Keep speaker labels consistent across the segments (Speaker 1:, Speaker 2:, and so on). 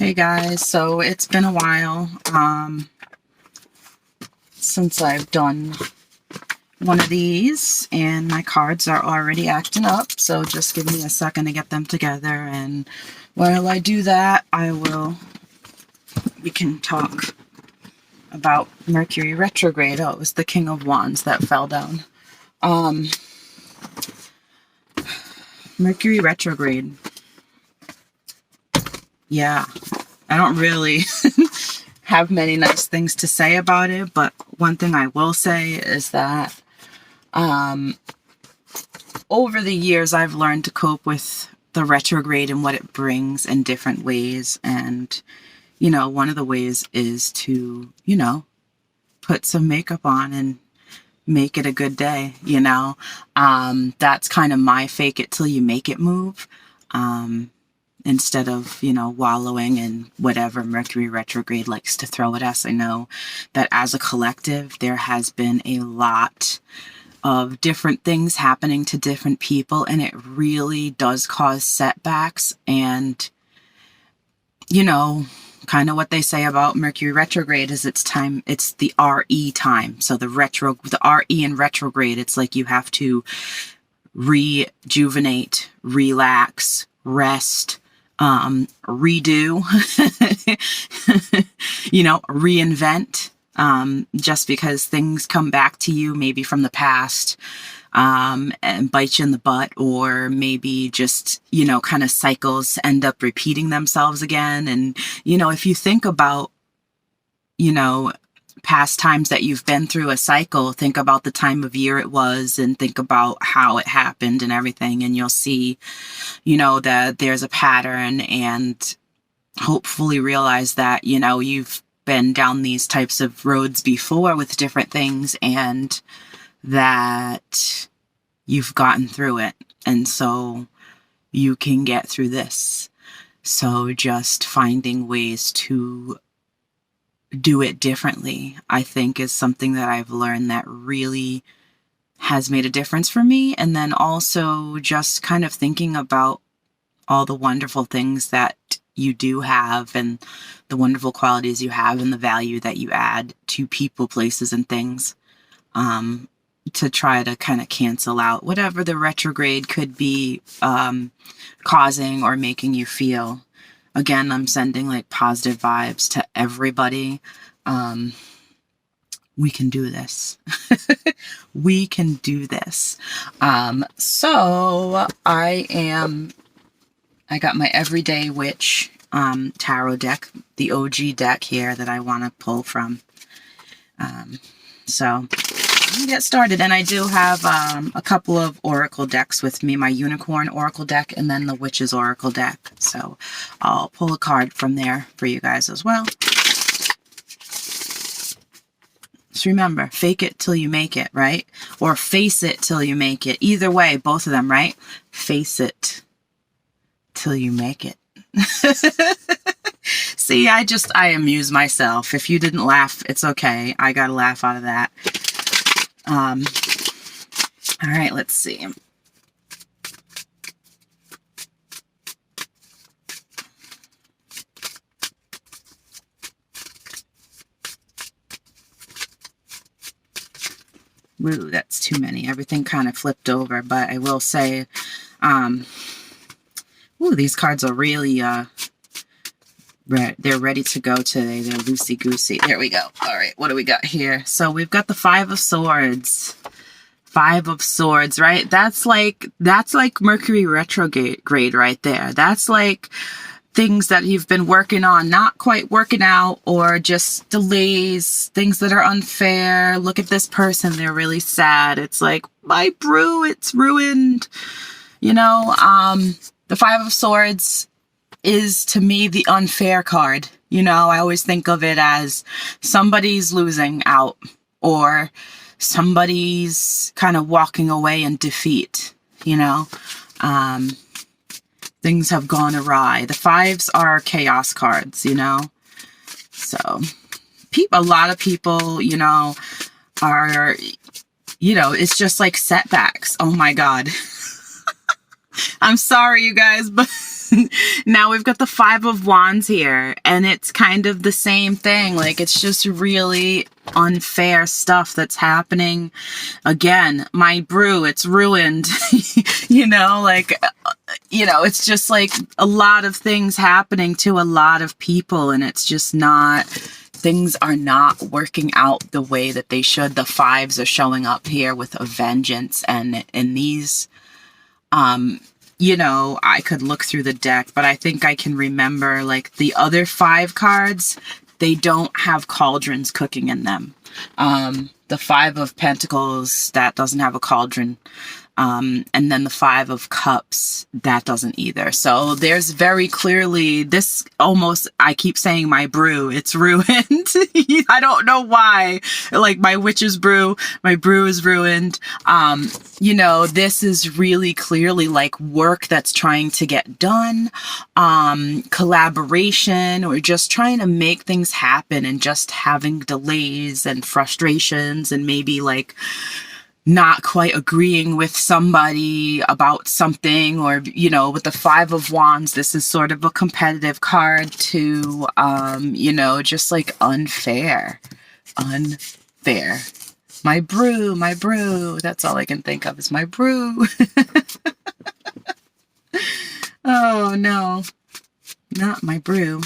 Speaker 1: Hey guys, so it's been a while since I've done one of these, and my cards are already acting up, so just give me a second to get them together, and while I do that, we can talk about Mercury Retrograde. Oh, it was the King of Wands that fell down. Mercury Retrograde. Yeah, I don't really have many nice things to say about it, but one thing I will say is that over the years I've learned to cope with the retrograde and what it brings in different ways. And one of the ways is to put some makeup on and make it a good day. That's kind of my fake it till you make it move, instead of wallowing in whatever Mercury retrograde likes to throw at us. I know that as a collective there has been a lot of different things happening to different people, and it really does cause setbacks. And kind of what they say about Mercury retrograde is it's the RE time. So the RE in retrograde, it's like you have to rejuvenate, relax, rest, redo, reinvent, just because things come back to you maybe from the past, and bite you in the butt, or maybe just, kind of cycles end up repeating themselves again. And, if you think about, past times that you've been through a cycle, think about the time of year it was and think about how it happened and everything. And you'll see, that there's a pattern, and hopefully realize that, you've been down these types of roads before with different things, and that you've gotten through it. And so you can get through this. So just finding ways to do it differently, I think, is something that I've learned that really has made a difference for me. And then also just kind of thinking about all the wonderful things that you do have, and the wonderful qualities you have, and the value that you add to people, places, and things, to try to kind of cancel out whatever the retrograde could be causing or making you feel. Again, I'm sending like positive vibes to everybody. We can do this. We can do this. So I got my Everyday Witch tarot deck, the OG deck here that I want to pull from. So let me get started. And I do have a couple of oracle decks with me, my Unicorn Oracle deck and then the Witch's Oracle deck. So I'll pull a card from there for you guys as well. Just remember, fake it till you make it, right? Or face it till you make it. Either way, both of them, right? Face it till you make it. See, I amuse myself. If you didn't laugh, it's okay. I got a laugh out of that. All right, let's see. Woo, that's too many. Everything kind of flipped over, but I will say, ooh, these cards are really, they're ready to go today. They're loosey-goosey. There we go. All right, what do we got here? So we've got the Five of Swords. Five of Swords, right? That's like Mercury retrograde right there. That's like things that you've been working on, not quite working out, or just delays, things that are unfair. Look at this person. They're really sad. It's like, my brew, it's ruined. The Five of Swords is, to me, the unfair card. I always think of it as somebody's losing out, or somebody's kind of walking away in defeat. Things have gone awry. The fives are chaos cards, so a lot of people, are, it's just like setbacks. Oh my God. I'm sorry, you guys, but Now we've got the Five of Wands here, and it's kind of the same thing. Like, it's just really unfair stuff that's happening. Again, my brew, it's ruined. You know, like, you know, it's just like a lot of things happening to a lot of people, and it's just not, things are not working out the way that they should. The fives are showing up here with a vengeance, and in these, you know, I could look through the deck, but I think I can remember, like, the other 5 cards, they don't have cauldrons cooking in them. The 5 of Pentacles, that doesn't have a cauldron. And then the 5 of Cups, that doesn't either. So there's very clearly this, almost, I keep saying my brew, it's ruined. I don't know why. Like, my witch's brew, my brew is ruined. You know, this is really clearly like work that's trying to get done, collaboration, or just trying to make things happen, and just having delays and frustrations, and maybe like not quite agreeing with somebody about something. Or, you know, with the 5 of Wands, this is sort of a competitive card too. You know, just like unfair. My brew, that's all I can think of is my brew. Oh no, not my brew.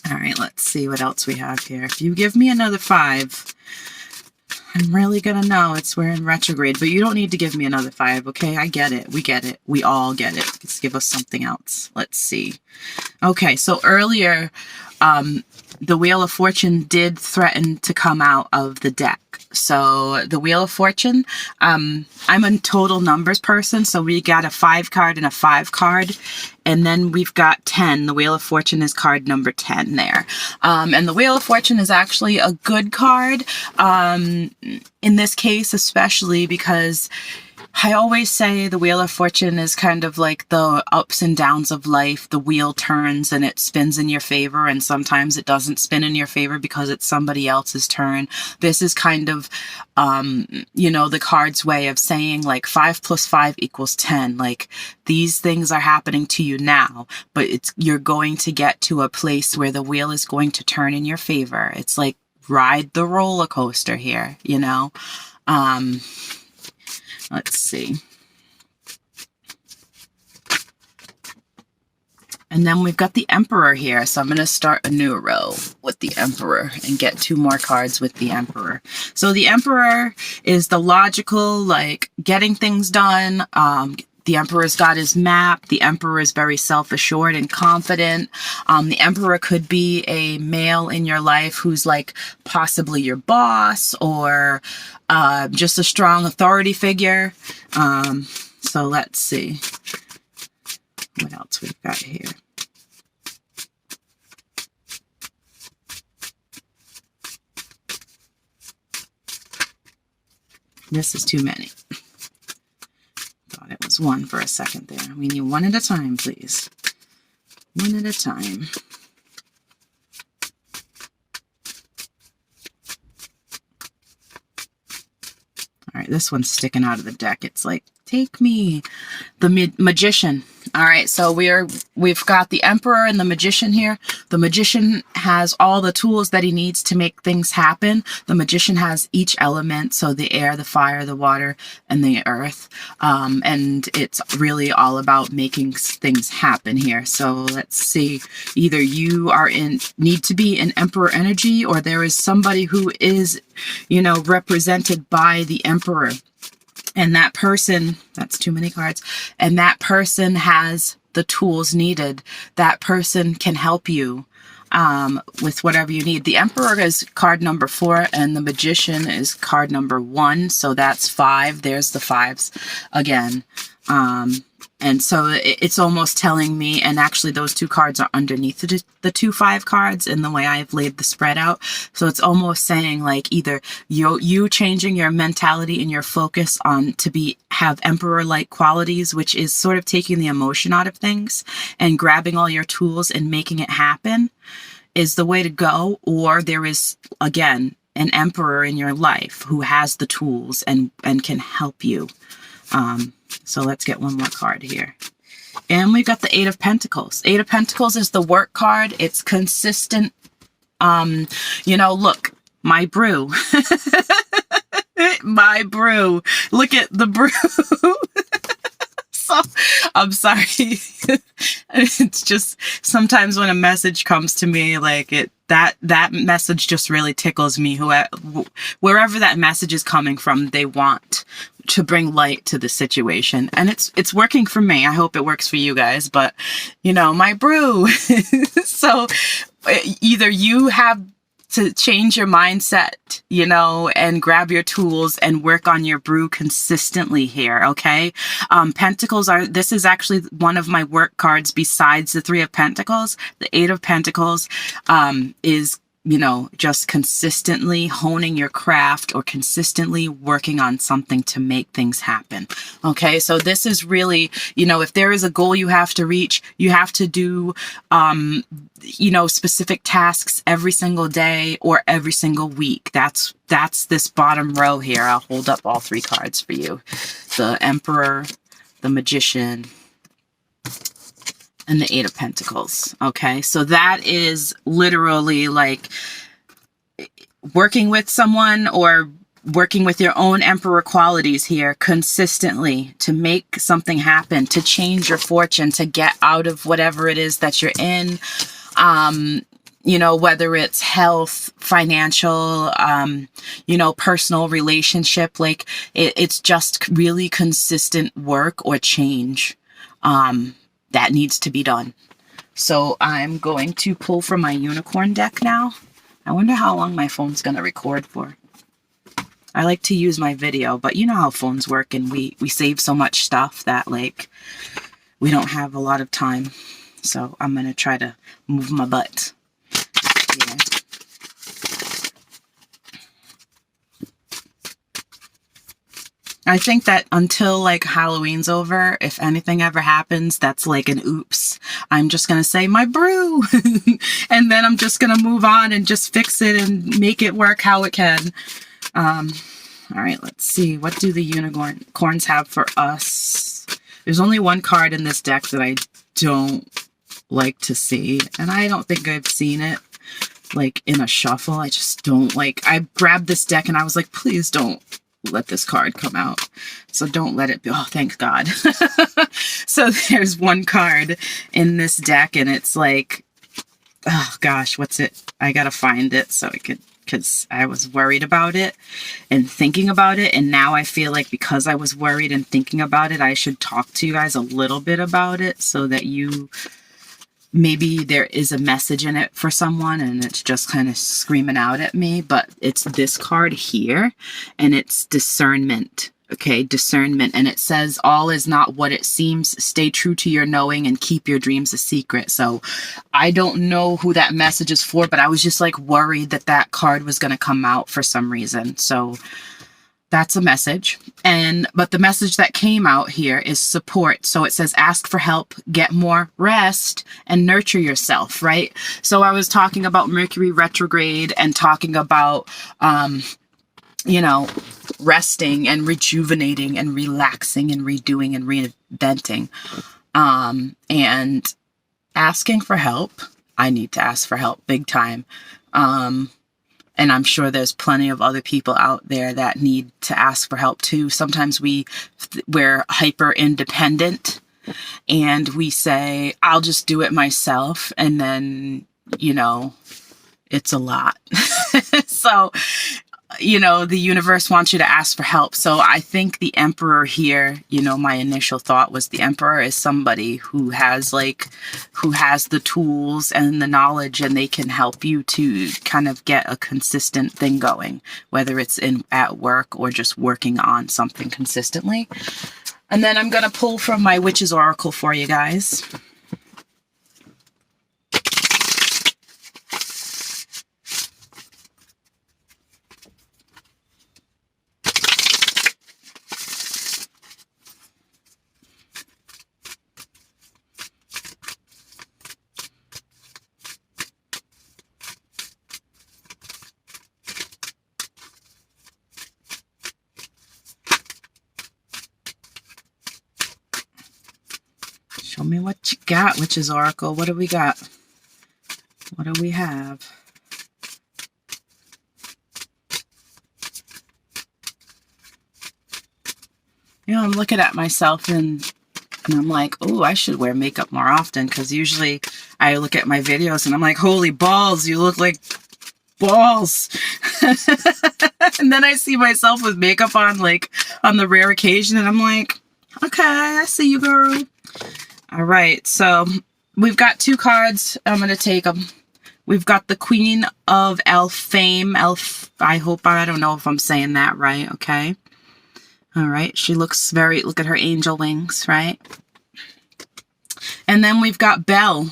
Speaker 1: All right, let's see what else we have here. If you give me another 5, I'm really gonna know we're in retrograde, but you don't need to give me another 5, okay? I get it. We get it. We all get it. Just give us something else. Let's see. Okay, so earlier, the Wheel of Fortune did threaten to come out of the deck. So the Wheel of Fortune, I'm a total numbers person, so we got a 5 card and a 5 card, and then we've got 10. The Wheel of Fortune is card number 10 there. And the Wheel of Fortune is actually a good card, in this case especially, because I always say the Wheel of Fortune is kind of like the ups and downs of life. The wheel turns and it spins in your favor, and sometimes it doesn't spin in your favor because it's somebody else's turn. This is kind of, you know, the card's way of saying, like, 5 + 5 = 10. Like, these things are happening to you now, but you're going to get to a place where the wheel is going to turn in your favor. It's like ride the roller coaster here, you know? Let's see. And then we've got the Emperor here. So I'm going to start a new row with the Emperor and get 2 more cards with the Emperor. So the Emperor is the logical, like, getting things done. The Emperor's got his map. The Emperor is very self-assured and confident. The Emperor could be a male in your life who's like possibly your boss, or just a strong authority figure. So let's see what else we've got here. This is too many. Thought it was 1 for a second there. We need 1 at a time, please. 1 at a time. All right, this one's sticking out of the deck. It's like, take me. The Magician. All right, so we've got the Emperor and the Magician here. The Magician has all the tools that he needs to make things happen. The Magician has each element, so the air, the fire, the water, and the earth. And it's really all about making things happen here. So let's see. Either you are need to be in Emperor energy, or there is somebody who is, you know, represented by the Emperor. And that person, that's too many cards, and that person has the tools needed. That person can help you with whatever you need. The Emperor is card number 4, and the Magician is card number 1. So that's 5. There's the 5s again. And so it's almost telling me, and actually those 2 cards are underneath the 2 5 cards in the way I've laid the spread out. So it's almost saying, like, either you changing your mentality and your focus on to have Emperor-like qualities, which is sort of taking the emotion out of things and grabbing all your tools and making it happen, is the way to go. Or there is, again, an Emperor in your life who has the tools and can help you. So let's get 1 more card here. And we got the Eight of Pentacles. Eight of Pentacles is the work card. It's consistent. Look, my brew. My brew. Look at the brew. So, I'm sorry. It's just sometimes when a message comes to me, like that message just really tickles me. Wherever that message is coming from, they want to bring light to the situation, and it's working for me. I hope it works for you guys. But my brew. So either you have to change your mindset, and grab your tools and work on your brew consistently here, okay? Pentacles this is actually one of my work cards besides the Three of Pentacles. The Eight of Pentacles is, just consistently honing your craft or consistently working on something to make things happen, okay? So this is really, if there is a goal you have to reach, you have to do, specific tasks every single day or every single week. That's this bottom row here. I'll hold up all three cards for you. The Emperor, the Magician, and the Eight of Pentacles. Okay, so that is literally like working with someone or working with your own Emperor qualities here consistently to make something happen, to change your fortune, to get out of whatever it is that you're in. Whether it's health, financial, personal relationship, like it's just really consistent work or change that needs to be done. So I'm going to pull from my unicorn deck now. I wonder how long my phone's going to record for. I like to use my video, but you know how phones work, and we save so much stuff that like we don't have a lot of time. So I'm going to try to move my butt. Yeah. I think that until like Halloween's over, if anything ever happens, that's like an oops. I'm just going to say my brew and then I'm just going to move on and just fix it and make it work how it can. All right, let's see. What do the unicorns have for us? There's only one card in this deck that I don't like to see, and I don't think I've seen it like in a shuffle. I just don't like. I grabbed this deck and I was like, please don't let this card come out. So don't let it be. Oh, thank God. So there's one card in this deck and it's like, oh gosh, what's it? I gotta find it so I could, because I was worried about it and thinking about it, and now I feel like because I was worried and thinking about it, I should talk to you guys a little bit about it so that maybe there is a message in it for someone and it's just kind of screaming out at me. But it's this card here, and it's discernment. Okay, discernment. And it says, all is not what it seems. Stay true to your knowing and keep your dreams a secret. So I don't know who that message is for, but I was just like worried that that card was going to come out for some reason. So that's a message. But the message that came out here is support. So it says, ask for help, get more rest, and nurture yourself, right? So I was talking about Mercury Retrograde and talking about, resting and rejuvenating and relaxing and redoing and reinventing, and asking for help. I need to ask for help big time. And I'm sure there's plenty of other people out there that need to ask for help too. Sometimes we're hyper independent and we say, I'll just do it myself. And then, it's a lot. So, the universe wants you to ask for help. So I think the Emperor here, my initial thought was the Emperor is somebody who has the tools and the knowledge, and they can help you to kind of get a consistent thing going, whether it's at work or just working on something consistently. And then I'm going to pull from my Witch's Oracle for you guys. Show Show me what you got, Witch's Oracle. What do we got? What do we have? You know, I'm looking at myself and I'm like, oh, I should wear makeup more often, because usually I look at my videos and I'm like, holy balls, you look like balls. And then I see myself with makeup on, like on the rare occasion, and I'm like, okay, I see you, girl. All right, so we've got 2 cards. I'm going to take them. We've got the Queen of Elfame. I don't know if I'm saying that right, okay? All right, she looks look at her angel wings, right? And then we've got Bell.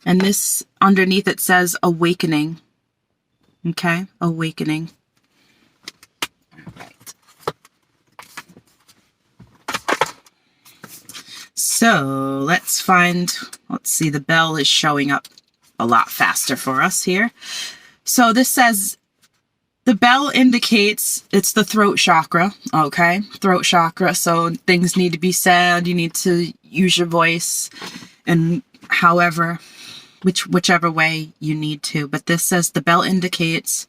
Speaker 1: And this, underneath it says Awakening. Okay, Awakening. All right. So let's see, the bell is showing up a lot faster for us here. So this says, the bell indicates it's the throat chakra, okay? Throat chakra, so things need to be said. You need to use your voice and whichever way you need to. But this says the bell indicates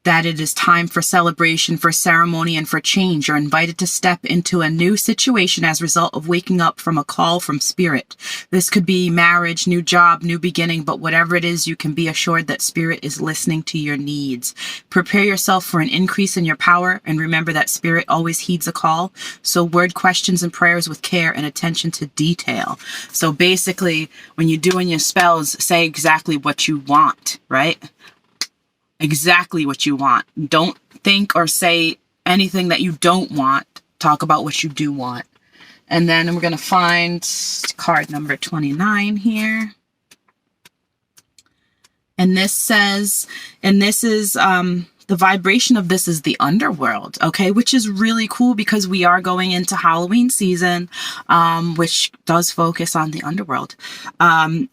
Speaker 1: that it is time for celebration, for ceremony, and for change. You're invited to step into a new situation as a result of waking up from a call from spirit. This could be marriage, new job, new beginning, but whatever it is, you can be assured that spirit is listening to your needs. Prepare yourself for an increase in your power, and remember that spirit always heeds a call. So word questions and prayers with care and attention to detail. So basically, when you're doing your spells, say exactly what you want, right? Exactly what you want. Don't think or say anything that you don't want. Talk about what you do want. And then we're going to find card number 29 here. And this says, the vibration of this is the underworld, okay, which is really cool because we are going into Halloween season, which does focus on the underworld.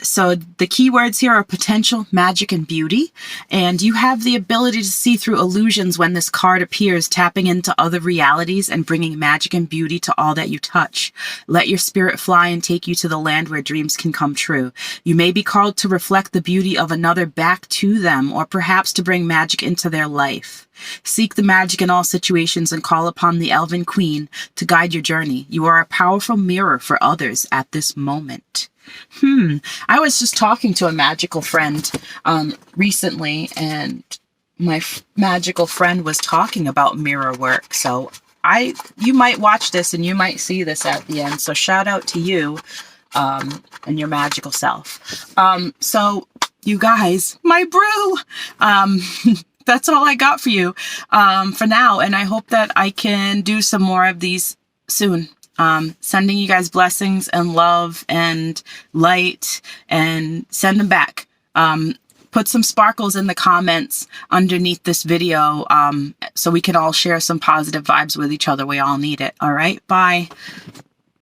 Speaker 1: So the keywords here are potential, magic, and beauty. And you have the ability to see through illusions when this card appears, tapping into other realities and bringing magic and beauty to all that you touch. Let your spirit fly and take you to the land where dreams can come true. You may be called to reflect the beauty of another back to them, or perhaps to bring magic into their life. Seek the magic in all situations and call upon the Elven Queen to guide your journey. You are a powerful mirror for others at this moment. I was just talking to a magical friend recently, and my magical friend was talking about mirror work. So you might watch this and you might see this at the end. So shout out to you and your magical self. So you guys, my brew. That's all I got for you for now. And I hope that I can do some more of these soon. Sending you guys blessings and love and light, and send them back. Put some sparkles in the comments underneath this video so we can all share some positive vibes with each other. We all need it. All right. Bye.